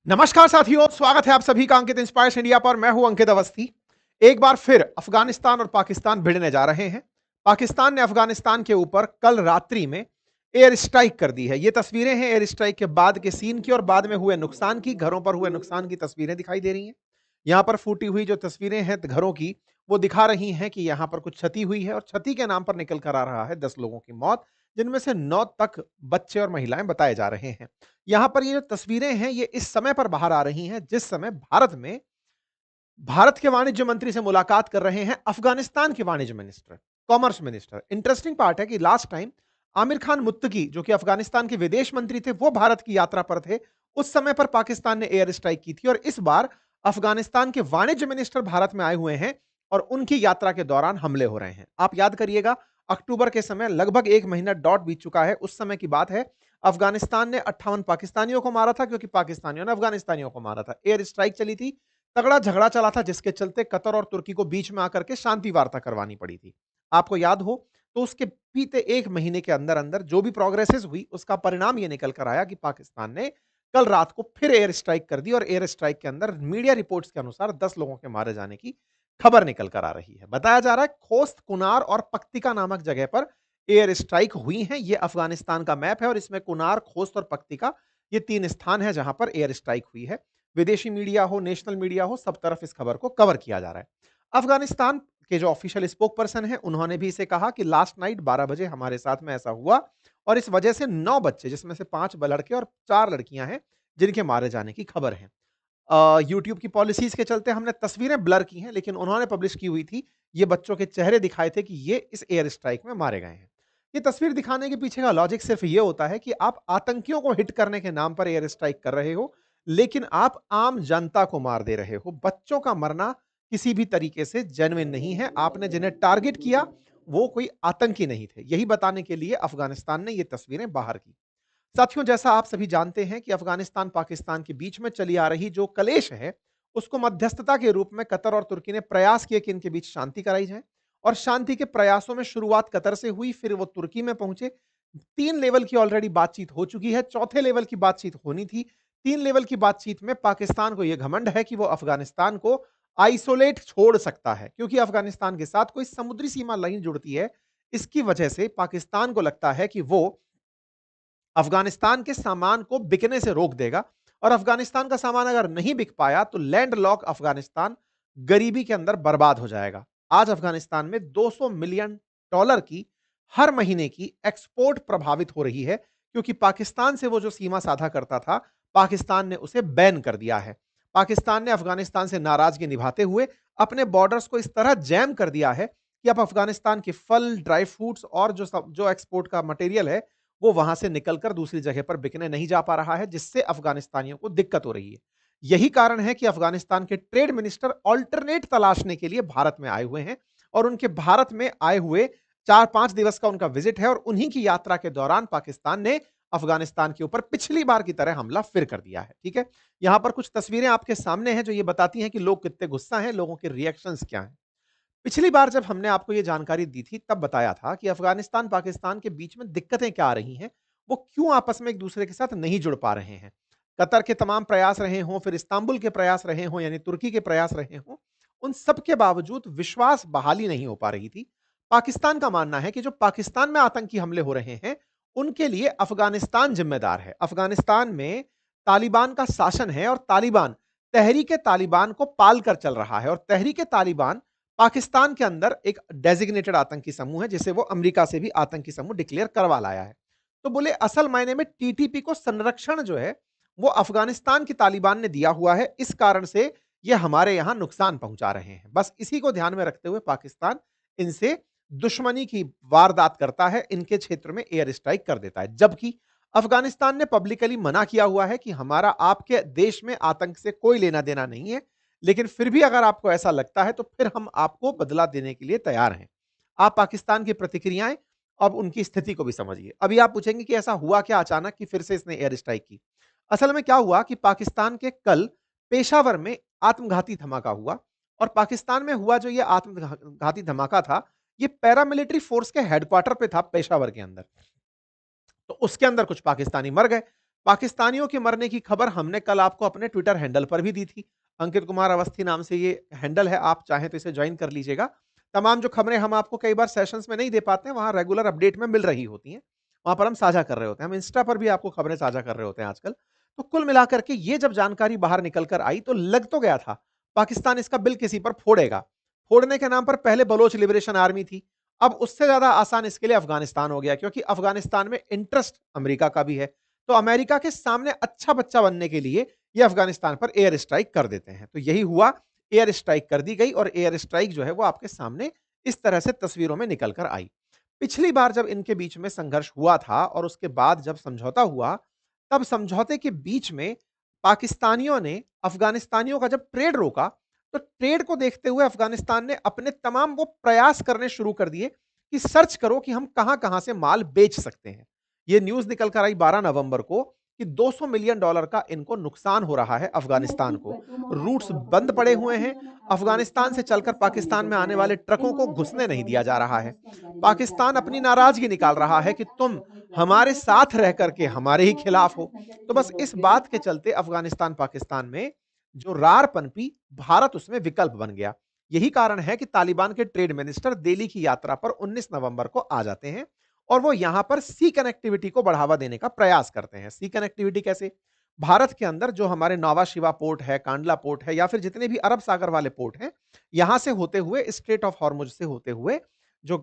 नमस्कार साथियों, स्वागत है आप सभी का अंकित इंस्पायर्स इंडिया पर। मैं हूं अंकित अवस्थी। एक बार फिर अफगानिस्तान और पाकिस्तान भिड़ने जा रहे हैं। पाकिस्तान ने अफगानिस्तान के ऊपर कल रात्रि में एयर स्ट्राइक कर दी है। ये तस्वीरें हैं एयर स्ट्राइक के बाद के सीन की और बाद में हुए नुकसान की, घरों पर हुए नुकसान की तस्वीरें दिखाई दे रही हैं। यहां पर फूटी हुई जो तस्वीरें हैं घरों की, वो दिखा रही हैं कि यहां पर कुछ क्षति हुई है और क्षति के नाम पर निकल कर आ रहा है 10 लोगों की मौत, जिनमें से 9 तक बच्चे और महिलाएं बताए जा रहे हैं। यहां पर ये जो तस्वीरें हैं ये इस समय पर बाहर आ रही हैं जिस समय भारत के वाणिज्य मंत्री से मुलाकात कर रहे हैं अफगानिस्तान के वाणिज्य minister, commerce minister. Interesting part है कि लास्ट टाइम आमिर खान मुत्तकी, जो कि अफगानिस्तान के विदेश मंत्री थे, वो भारत की यात्रा पर थे। उस समय पर पाकिस्तान ने एयर स्ट्राइक की थी और इस बार अफगानिस्तान के वाणिज्य मिनिस्टर भारत में आए हुए हैं और उनकी यात्रा के दौरान हमले हो रहे हैं। आप याद करिएगा, अक्टूबर के समय लगभग 1 महीना डॉट बीत चुका है। उस समय की बात है, अफगानिस्तान ने 58 पाकिस्तानियों को मारा था क्योंकि पाकिस्तानियों ने अफगानिस्तानियों को मारा था। एयर स्ट्राइक चली थी, तगड़ा झगड़ा चला था, जिसके चलते कतर और तुर्की को बीच में आकर के शांति वार्ता करवानी पड़ी थी। आपको याद हो तो उसके बीते 1 महीने के अंदर अंदर जो भी प्रोग्रेसेस हुई उसका परिणाम यह निकल कर आया कि पाकिस्तान ने कल रात को फिर एयर स्ट्राइक कर दी और एयर स्ट्राइक के अंदर मीडिया रिपोर्ट्स के अनुसार 10 लोगों के मारे जाने की खबर निकल कर आ रही है। बताया जा रहा है खोस्त, कुनार और पख्तिका नामक जगह पर एयर स्ट्राइक हुई है। यह अफगानिस्तान का मैप है और इसमें कुनार, खोस्त और पख्तिका, ये 3 स्थान है जहां पर एयर स्ट्राइक हुई है। विदेशी मीडिया हो, नेशनल मीडिया हो, सब तरफ इस खबर को कवर किया जा रहा है। अफगानिस्तान के जो ऑफिशियल स्पोक पर्सन है उन्होंने भी इसे कहा कि लास्ट नाइट 12 बजे हमारे साथ में ऐसा हुआ और इस वजह से 9 बच्चे, जिसमें से 5 लड़के और 4 लड़कियां हैं, जिनके मारे जाने की खबर है। यूट्यूब की पॉलिसीज के चलते हमने तस्वीरें ब्लर की हैं, लेकिन उन्होंने पब्लिश की हुई थी, ये बच्चों के चेहरे दिखाए थे कि ये इस एयर स्ट्राइक में मारे गए हैं। ये तस्वीर दिखाने के पीछे का लॉजिक सिर्फ ये होता है कि आप आतंकियों को हिट करने के नाम पर एयर स्ट्राइक कर रहे हो, लेकिन आप आम जनता को मार दे रहे हो। बच्चों का मरना किसी भी तरीके से जेन्युइन नहीं है। आपने जिन्हें टारगेट किया वो कोई आतंकी नहीं थे। यही बताने के लिए अफगानिस्तान ने ये तस्वीरें बाहर की। साथियों, जैसा आप सभी जानते हैं कि अफगानिस्तान पाकिस्तान के बीच में चली आ रही जो कलेश है, उसको मध्यस्थता के रूप में कतर और तुर्की ने प्रयास किए कि इनके बीच शांति कराई जाए और शांति के प्रयासों में शुरुआत कतर से हुई, फिर वो तुर्की में पहुंचे। 3 लेवल की ऑलरेडी बातचीत हो चुकी है, चौथे लेवल की बातचीत होनी थी। 3 लेवल की बातचीत में पाकिस्तान को यह घमंड है कि वो अफगानिस्तान को आइसोलेट छोड़ सकता है, क्योंकि अफगानिस्तान के साथ कोई समुद्री सीमा नहीं जुड़ती है। इसकी वजह से पाकिस्तान को लगता है कि वो अफगानिस्तान के सामान को बिकने से रोक देगा और अफगानिस्तान का सामान अगर नहीं बिक पाया तो लैंड लॉक अफगानिस्तान गरीबी के अंदर बर्बाद हो जाएगा। आज अफगानिस्तान में 200 मिलियन डॉलर की हर महीने की एक्सपोर्ट प्रभावित हो रही है, क्योंकि पाकिस्तान से वो जो सीमा साधा करता था, पाकिस्तान ने उसे बैन कर दिया है। पाकिस्तान ने अफगानिस्तान से नाराजगी निभाते हुए अपने बॉर्डर्स को इस तरह जैम कर दिया है कि अब अफगानिस्तान के फल, ड्राई फ्रूट्स और जो एक्सपोर्ट का मटेरियल है, वो वहां से निकलकर दूसरी जगह पर बिकने नहीं जा पा रहा है, जिससे अफगानिस्तानियों को दिक्कत हो रही है। यही कारण है कि अफगानिस्तान के ट्रेड मिनिस्टर ऑल्टरनेट तलाशने के लिए भारत में आए हुए हैं और उनके भारत में आए हुए 4-5 दिवस का उनका विजिट है और उन्हीं की यात्रा के दौरान पाकिस्तान ने अफगानिस्तान के ऊपर पिछली बार की तरह हमला फिर कर दिया है। ठीक है, यहां पर कुछ तस्वीरें आपके सामने हैं जो ये बताती हैं कि लोग कितने गुस्सा हैं, लोगों के रिएक्शंस क्या हैं। पिछली बार जब हमने आपको ये जानकारी दी थी तब बताया था कि अफगानिस्तान पाकिस्तान के बीच में दिक्कतें क्या आ रही हैं, वो क्यों आपस में एक दूसरे के साथ नहीं जुड़ पा रहे हैं। कतर के तमाम प्रयास रहे हों, फिर इस्तांबुल के प्रयास रहे हों, यानी तुर्की के प्रयास रहे हों, उन सब के बावजूद विश्वास बहाली नहीं हो पा रही थी। पाकिस्तान का मानना है कि जो पाकिस्तान में आतंकी हमले हो रहे हैं उनके लिए अफगानिस्तान जिम्मेदार है। अफगानिस्तान में तालिबान का शासन है और तालिबान तहरीक तालिबान को पाल कर चल रहा है और तहरीक तालिबान पाकिस्तान के अंदर एक डेजिग्नेटेड आतंकी समूह है, जिसे वो अमेरिका से भी आतंकी समूह डिक्लेयर करवा लाया है। तो बोले असल मायने में टीटीपी को संरक्षण जो है वो अफगानिस्तान की तालिबान ने दिया हुआ है, इस कारण से ये हमारे यहां नुकसान पहुंचा रहे हैं। बस इसी को ध्यान में रखते हुए पाकिस्तान इनसे दुश्मनी की वारदात करता है, इनके क्षेत्र में एयर स्ट्राइक कर देता है। जबकि अफगानिस्तान ने पब्लिकली मना किया हुआ है कि हमारा आपके देश में आतंक से कोई लेना देना नहीं है, लेकिन फिर भी अगर आपको ऐसा लगता है तो फिर हम आपको बदला देने के लिए तैयार हैं। आप पाकिस्तान की प्रतिक्रियाएं, अब उनकी स्थिति को भी समझिए। अभी आप पूछेंगे कि ऐसा हुआ क्या अचानक कि फिर से इसने एयर स्ट्राइक की। असल में क्या हुआ कि पाकिस्तान के कल पेशावर में आत्मघाती धमाका हुआ और पाकिस्तान में हुआ जो ये आत्मघाती धमाका था, ये पैरामिलिट्री फोर्स के हेडक्वार्टर पे था पेशावर के अंदर। तो उसके अंदर कुछ पाकिस्तानी मर गए। पाकिस्तानियों के मरने की खबर हमने कल आपको अपने ट्विटर हैंडल पर भी दी थी। अंकित कुमार अवस्थी नाम से ये हैंडल है, आप चाहें तो इसे जॉइन कर लीजिएगा। तमाम जो खबरें हम आपको कई बार सेशंस में नहीं दे पाते हैं, वहाँ रेगुलर अपडेट में मिल रही होती हैं। वहाँ पर हम साझा कर रहे होते हैं। हम इंस्टा पर भी आपको खबरें साझा कर रहे होते हैं आजकल। तो कुल मिलाकर के ये जब जानकारी बाहर निकल कर आई तो लग तो गया था, पाकिस्तान इसका बिल किसी पर फोड़ेगा। फोड़ने के नाम पर पहले बलोच लिबरेशन आर्मी थी, अब उससे ज़्यादा आसान इसके लिए अफ़गानिस्तान हो गया, क्योंकि अफ़गानिस्तान में इंटरेस्ट अमेरिका का भी है। तो अमेरिका के सामने अच्छा बच्चा बनने के लिए ये अफ़गानिस्तान पर एयर स्ट्राइक कर देते हैं। तो यही हुआ, एयर स्ट्राइक कर दी गई और एयर स्ट्राइक जो है वो आपके सामने इस तरह से तस्वीरों में निकल कर आई। पिछली बार जब इनके बीच में संघर्ष हुआ था और उसके बाद जब समझौता हुआ, तब समझौते के बीच में पाकिस्तानियों ने अफ़गानिस्तानियों का जब ट्रेड रोका, तो ट्रेड को देखते हुए अफ़गानिस्तान ने अपने तमाम वो प्रयास करने शुरू कर दिए कि सर्च करो कि हम कहां-कहां से माल बेच सकते हैं। ये न्यूज़ निकल कर आई 12 नवंबर को कि $200 मिलियन का इनको नुकसान हो रहा है अफ़गानिस्तान को। रूट्स बंद पड़े हुए हैं, अफ़गानिस्तान से चलकर पाकिस्तान में आने वाले ट्रकों को घुसने नहीं दिया जा रहा है। पाकिस्तान अपनी नाराज़गी निकाल रहा है कि तुम हमारे साथ रह कर के हमारे ही खिलाफ हो। तो बस इस बात के चलते अफ़गानिस्तान पाकिस्तान में जो रार पनपी, भारत उसमें विकल्प बन गया। यही कारण है कि तालिबान के ट्रेड मिनिस्टर दिल्ली की यात्रा पर 19 नवंबर को आ जाते हैं और वो यहां पर सी कनेक्टिविटी को बढ़ावा देने का प्रयास करते हैं। सी कनेक्टिविटी कैसे? भारत के अंदर जो हमारे नौवा शिवा पोर्ट है, कांडला पोर्ट है या फिर जितने भी अरब सागर वाले पोर्ट हैं, यहां से होते हुए स्ट्रेट ऑफ हॉर्मुज से होते हुए जो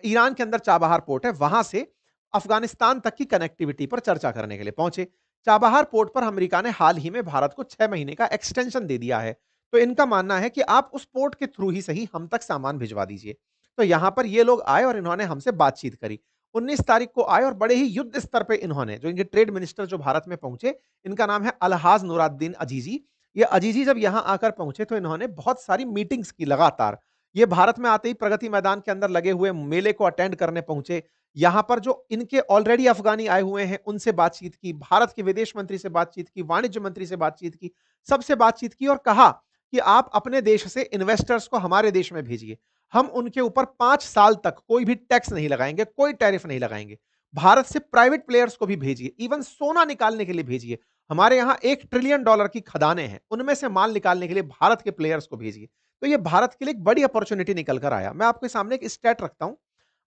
ईरान के अंदर चाबहार पोर्ट है, वहां से अफगानिस्तान तक की कनेक्टिविटी पर चर्चा करने के लिए पहुंचे। चाबहार पोर्ट पर अमेरिका ने हाल ही में भारत को 6 महीने का एक्सटेंशन दे दिया है। तो इनका मानना है कि आप उस पोर्ट के थ्रू ही सही हम तक सामान भिजवा दीजिए। तो यहां पर ये लोग आए और इन्होंने हमसे बातचीत करी। 19 तारीख को आए और बड़े ही युद्ध स्तर पे इन्होंने, जो इनके ट्रेड मिनिस्टर जो भारत में पहुंचे, इनका नाम है अलहाज नुराद्दीन अजीजी। ये अजीजी जब यहां आकर पहुंचे तो इन्होंने बहुत सारी मीटिंग्स की लगातार। ये भारत में आते ही प्रगति मैदान के अंदर लगे हुए मेले को अटेंड करने पहुंचे। यहां पर जो इनके ऑलरेडी अफगानी आए हुए हैं उनसे बातचीत की, भारत के विदेश मंत्री से बातचीत की, वाणिज्य मंत्री से बातचीत की, सबसे बातचीत की और कहा कि आप अपने देश से इन्वेस्टर्स को हमारे देश में भेजिए। हम उनके ऊपर 5 साल तक कोई भी टैक्स नहीं लगाएंगे, कोई टैरिफ नहीं लगाएंगे। भारत से प्राइवेट प्लेयर्स को भी भेजिए, इवन सोना निकालने के लिए भेजिए। हमारे यहां $1 ट्रिलियन की खदानें हैं, उनमें से माल निकालने के लिए भारत के प्लेयर्स को भेजिए। तो ये भारत के लिए एक बड़ी अपॉर्चुनिटी निकल कर आया। मैं आपके सामने एक स्टैट रखता हूं।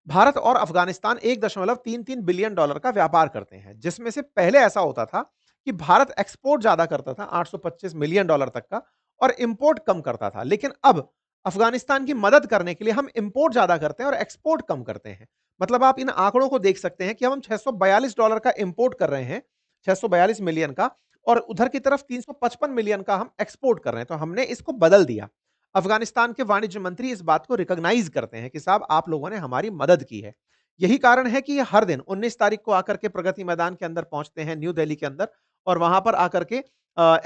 भारत और अफगानिस्तान 1.33 बिलियन डॉलर का व्यापार करते हैं, जिसमें से पहले ऐसा होता था कि भारत एक्सपोर्ट ज्यादा करता था, $825 मिलियन तक का, और इंपोर्ट कम करता था। लेकिन अब अफगानिस्तान की मदद करने के लिए हम इंपोर्ट ज्यादा करते हैं और एक्सपोर्ट कम करते हैं। मतलब आप इन आंकड़ों को देख सकते हैं कि हम $642 का इंपोर्ट कर रहे हैं, 642 मिलियन का, और उधर की तरफ 355 मिलियन का हम एक्सपोर्ट कर रहे हैं। तो हमने इसको बदल दिया। अफगानिस्तान के वाणिज्य मंत्री इस बात को रिकॉग्नाइज करते हैं कि साहब आप लोगों ने हमारी मदद की है। यही कारण है कि ये हर दिन 19 तारीख को आकर के प्रगति मैदान के अंदर पहुंचते हैं, न्यू दिल्ली के अंदर, और वहां पर आकर के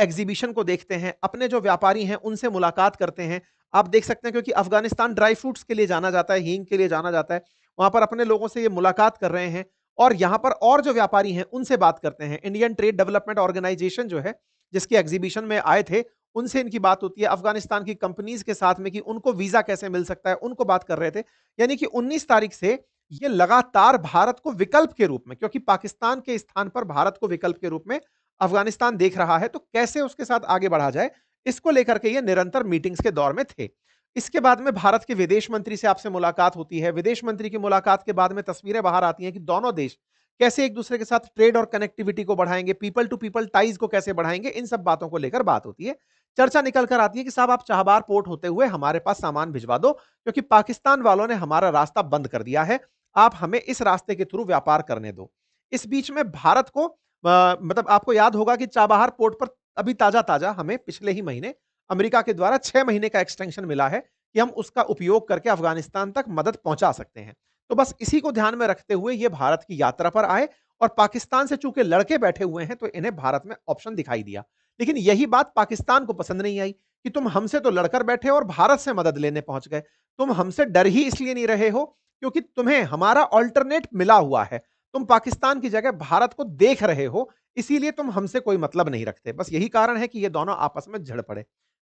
एग्जीबिशन को देखते हैं, अपने जो व्यापारी हैं उनसे मुलाकात करते हैं। आप देख सकते हैं, क्योंकि अफगानिस्तान ड्राई फ्रूट्स के लिए जाना जाता है, हींग के लिए जाना जाता है, वहां पर अपने लोगों से ये मुलाकात कर रहे हैं और यहाँ पर और जो व्यापारी हैं उनसे बात करते हैं। इंडियन ट्रेड डेवलपमेंट ऑर्गेनाइजेशन जो है, जिसके एग्जीबिशन में आए थे, उनसे इनकी बात होती है। अफगानिस्तान की कंपनीज के साथ में कि उनको वीजा कैसे मिल सकता है, उनको बात कर रहे थे। यानी कि 19 तारीख से ये लगातार भारत को विकल्प के रूप में, क्योंकि पाकिस्तान के स्थान पर भारत को विकल्प के रूप में अफगानिस्तान देख रहा है, तो कैसे उसके साथ आगे बढ़ा जाए, इसको लेकर के ये निरंतर मीटिंग्स के दौर में थे। इसके बाद में भारत के विदेश मंत्री से आपसे मुलाकात होती है। विदेश मंत्री की मुलाकात के बाद में तस्वीरें बाहर आती हैं कि दोनों देश कैसे एक दूसरे के साथ ट्रेड और कनेक्टिविटी को बढ़ाएंगे, पीपल टू पीपल टाइज को कैसे बढ़ाएंगे, इन सब बातों को लेकर बात होती है। चर्चा निकल कर आती है कि साहब आप चाहबार पोर्ट होते हुए हमारे पास सामान भिजवा दो, क्योंकि पाकिस्तान वालों ने हमारा रास्ता बंद कर दिया है, आप हमें इस रास्ते के थ्रू व्यापार करने दो। इस बीच में भारत को मतलब आपको याद होगा कि चाबहार पोर्ट पर अभी ताजा ताजा हमें पिछले ही महीने अमेरिका के द्वारा 6 महीने का एक्सटेंशन मिला है कि हम उसका उपयोग करके अफगानिस्तान तक मदद पहुंचा सकते हैं। तो बस इसी को ध्यान में रखते हुए ये भारत की यात्रा पर आए और पाकिस्तान से चूंकि लड़के बैठे हुए हैं तो इन्हें भारत में ऑप्शन दिखाई दिया। लेकिन यही बात पाकिस्तान को पसंद नहीं आई कि तुम हमसे तो लड़कर बैठे और भारत से मदद लेने पहुंच गए। तुम हमसे डर ही इसलिए नहीं रहे हो क्योंकि तुम्हें हमारा ऑल्टरनेट मिला हुआ है। तुम पाकिस्तान की जगह भारत को देख रहे हो, इसीलिए तुम हमसे कोई मतलब नहीं रखते। बस यही कारण है कि ये दोनों आपस में झड़ पड़े।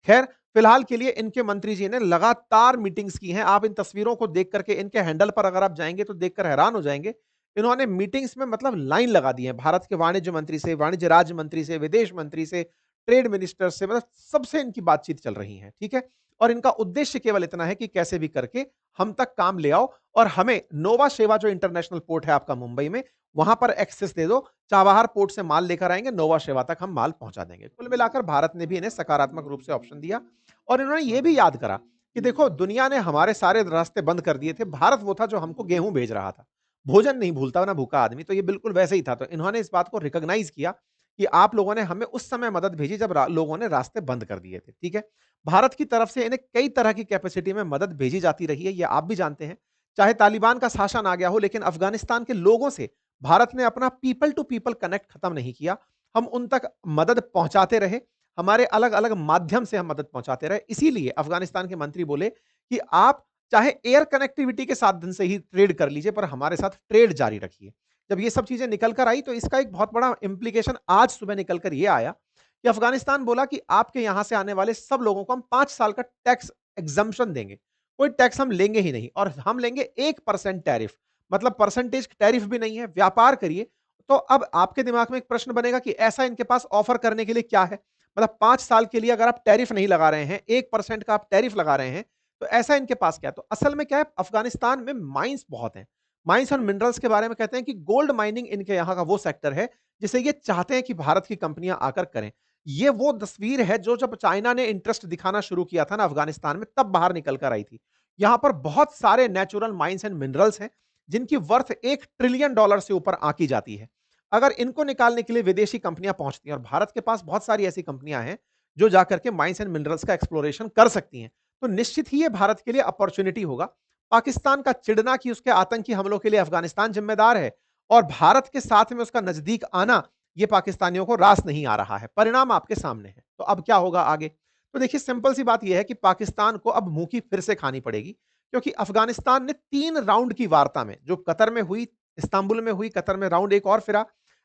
खैर, फिलहाल के लिए इनके मंत्री जी ने लगातार मीटिंग्स की हैं। आप इन तस्वीरों को देख करके, इनके हैंडल पर अगर आप जाएंगे तो देखकर हैरान हो जाएंगे। इन्होंने मीटिंग्स में मतलब लाइन लगा दी है। भारत के वाणिज्य मंत्री से, वाणिज्य राज्य मंत्री से, विदेश मंत्री से, ट्रेड मिनिस्टर से, मतलब सबसे इनकी बातचीत चल रही है, ठीक है? और इनका उद्देश्य केवल इतना है कि कैसे भी करके हम तक काम ले आओ और हमें नोवा शेवा जो इंटरनेशनल पोर्ट है आपका मुंबई में, वहां पर एक्सेस दे दो। चाबहार पोर्ट से माल लेकर आएंगे, नोवा शेवा तक हम माल पहुंचा देंगे। कुल मिलाकर भारत ने भी इन्हें सकारात्मक रूप से ऑप्शन दिया और इन्होंने ये भी याद करा कि देखो, दुनिया ने हमारे सारे रास्ते बंद कर दिए थे, भारत वो था जो हमको गेहूं भेज रहा था। भोजन नहीं भूलता ना भूखा आदमी, तो ये बिल्कुल वैसे ही था। तो इन्होंने इस बात को रिकॉग्नाइज किया कि आप लोगों ने हमें उस समय मदद भेजी जब लोगों ने रास्ते बंद कर दिए थे, ठीक है? भारत की तरफ से इन्हें कई तरह की कैपेसिटी में मदद भेजी जाती रही है, ये आप भी जानते हैं। चाहे तालिबान का शासन आ गया हो, लेकिन अफगानिस्तान के लोगों से भारत ने अपना पीपल टू पीपल कनेक्ट खत्म नहीं किया। हम उन तक मदद पहुंचाते रहे, हमारे अलग-अलग माध्यम से हम मदद पहुंचाते रहे। इसीलिए अफगानिस्तान के मंत्री बोले कि आप चाहे एयर कनेक्टिविटी के साधन से ही ट्रेड कर लीजिए, पर हमारे साथ ट्रेड जारी रखिए। जब ये सब चीजें निकल कर आई, तो इसका एक बहुत बड़ा इंप्लीकेशन आज सुबह निकल कर ये आया कि अफगानिस्तान बोला कि आपके यहां से आने वाले सब लोगों को हम 5 साल का टैक्स एग्जम्पशन देंगे। कोई टैक्स हम लेंगे ही नहीं और हम लेंगे 1% टैरिफ, मतलब परसेंटेज टैरिफ भी नहीं है, व्यापार करिए। तो अब आपके दिमाग में एक प्रश्न बनेगा कि ऐसा इनके पास ऑफर करने के लिए क्या है? मतलब 5 साल के लिए अगर आप टैरिफ नहीं लगा रहे हैं, 1% का आप टैरिफ लगा रहे हैं, तो ऐसा इनके पास क्या है? तो असल में क्या है, अफगानिस्तान में माइंस बहुत हैं। माइंस और मिनरल्स के बारे में कहते हैं कि गोल्ड माइनिंग इनके यहाँ का वो सेक्टर है, जिसे ये चाहते हैं कि भारत की कंपनियां आकर करें। ये वो तस्वीर है जो जब चाइना ने इंटरेस्ट दिखाना शुरू किया था ना अफगानिस्तान में, तब बाहर निकल कर आई थी। यहाँ पर बहुत सारे नेचुरल माइंस एंड मिनरल्स हैं, जिनकी वर्थ $1 ट्रिलियन से ऊपर आंकी जाती है। अगर इनको निकालने के लिए विदेशी कंपनियां पहुंचती हैं और भारत के पास बहुत सारी ऐसी कंपनियां हैं, जो जाकर के माइंस एंड मिनरल्स का एक्सप्लोरेशन कर सकती हैं, तो निश्चित ही ये भारत के लिए अपॉर्चुनिटी होगा। पाकिस्तान का चिढ़ना कि उसके आतंकी हमलों के लिए अफगानिस्तान जिम्मेदार है और भारत के साथ में उसका नजदीक आना, ये पाकिस्तानियों को रास नहीं आ रहा है। परिणाम आपके सामने है। तो अब क्या होगा आगे? तो देखिए, सिंपल सी बात यह है कि पाकिस्तान को अब मुंह की फिर से खानी पड़ेगी, क्योंकि अफगानिस्तान ने 3 राउंड की वार्ता में, जो कतर में हुई, इस्तांबुल में हुई, कतर में राउंड एक और फिरा,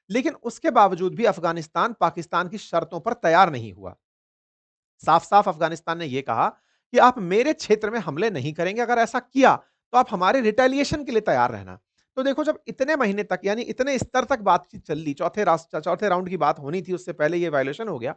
लेकिन उसके बावजूद भी अफगानिस्तान पाकिस्तान की शर्तों पर तैयार नहीं हुआ। साफ-साफ अफगानिस्तान ने यह कहा कि आप मेरे क्षेत्र में हमले नहीं करेंगे, अगर ऐसा किया तो आप हमारे रिटेलिएशन के लिए तैयार रहना। तो देखो, जब इतने महीने तक, यानी इतने स्तर तक बातचीत चल ली, चौथे राउंड की बात होनी थी, उससे पहले ये वायलेशन हो गया।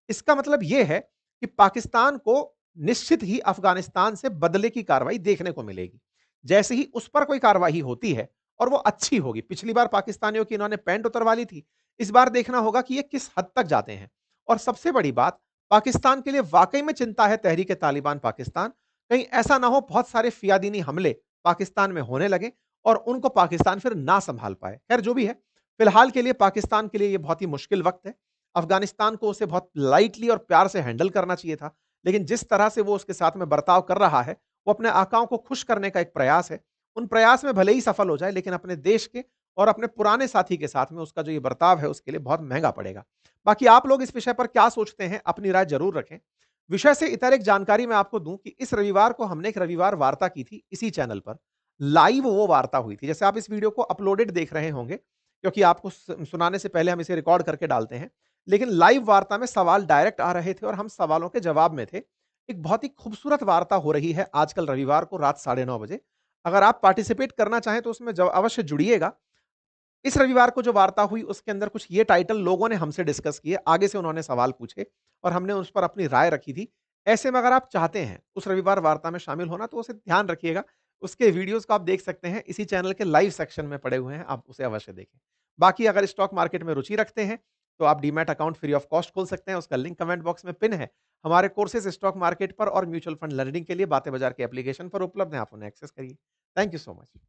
इसका मतलब ये है कि पाकिस्तान को निश्चित ही अफगानिस्तान से बदले की कार्रवाई देखने को मिलेगी। जैसे ही उस पर कोई कार्रवाई होती है और वो अच्छी होगी, पिछली बार पाकिस्तानियों की इन्होंने पैंट उतरवा ली थी, इस बार देखना होगा कि ये किस हद तक जाते हैं। और सबसे बड़ी बात, पाकिस्तान के लिए वाकई में चिंता है तहरीक तालिबान पाकिस्तान। कहीं ऐसा ना हो बहुत सारे फियादीनी हमले पाकिस्तान में होने लगे और उनको पाकिस्तान फिर ना संभाल पाए। खैर, जो भी है, फिलहाल के लिए पाकिस्तान के लिए ये बहुत ही मुश्किल वक्त है। अफगानिस्तान को उसे बहुत लाइटली और प्यार से हैंडल करना चाहिए था, लेकिन जिस तरह से वो उसके साथ में बर्ताव कर रहा है, वो अपने आकाओं को खुश करने का एक प्रयास है। उन प्रयास में भले ही सफल हो जाए, लेकिन अपने देश के और अपने पुराने साथी के साथ में उसका जो ये बर्ताव है, उसके लिए बहुत महंगा पड़ेगा। बाकी आप लोग इस विषय पर क्या सोचते हैं, अपनी राय जरूर रखें। विषय से इतर एक जानकारी मैं आपको दूं कि इस रविवार को हमने एक रविवार वार्ता की थी इसी चैनल पर। लाइव वो वार्ता हुई थी, जैसे आप इस वीडियो को अपलोडेड देख रहे होंगे, क्योंकि आपको सुनाने से पहले हम इसे रिकॉर्ड करके डालते हैं। लेकिन लाइव वार्ता में सवाल डायरेक्ट आ रहे थे और हम सवालों के जवाब में थे। एक बहुत ही खूबसूरत वार्ता हो रही है आजकल रविवार को रात 9:30 बजे। अगर आप पार्टिसिपेट करना चाहें तो उसमें अवश्य जुड़िएगा। इस रविवार को जो वार्ता हुई, उसके अंदर कुछ ये टाइटल लोगों ने हमसे डिस्कस किए, आगे से उन्होंने सवाल पूछे और हमने उस पर अपनी राय रखी थी। ऐसे में अगर आप चाहते हैं उस रविवार वार्ता में शामिल होना, तो उसे ध्यान रखिएगा। उसके वीडियोज़ को आप देख सकते हैं, इसी चैनल के लाइव सेक्शन में पड़े हुए हैं, आप उसे अवश्य देखें। बाकी अगर स्टॉक मार्केट में रुचि रखते हैं, तो आप demat account free of cost खोल सकते हैं, उसका लिंक कमेंट बॉक्स में पिन है। हमारे कोर्सेज़ स्टॉक मार्केट पर और म्यूचुअल फंड लर्निंग के लिए बातें बाजार के एप्लीकेशन पर उपलब्ध हैं, आप उन्हें एक्सेस करिए। Thank you so much.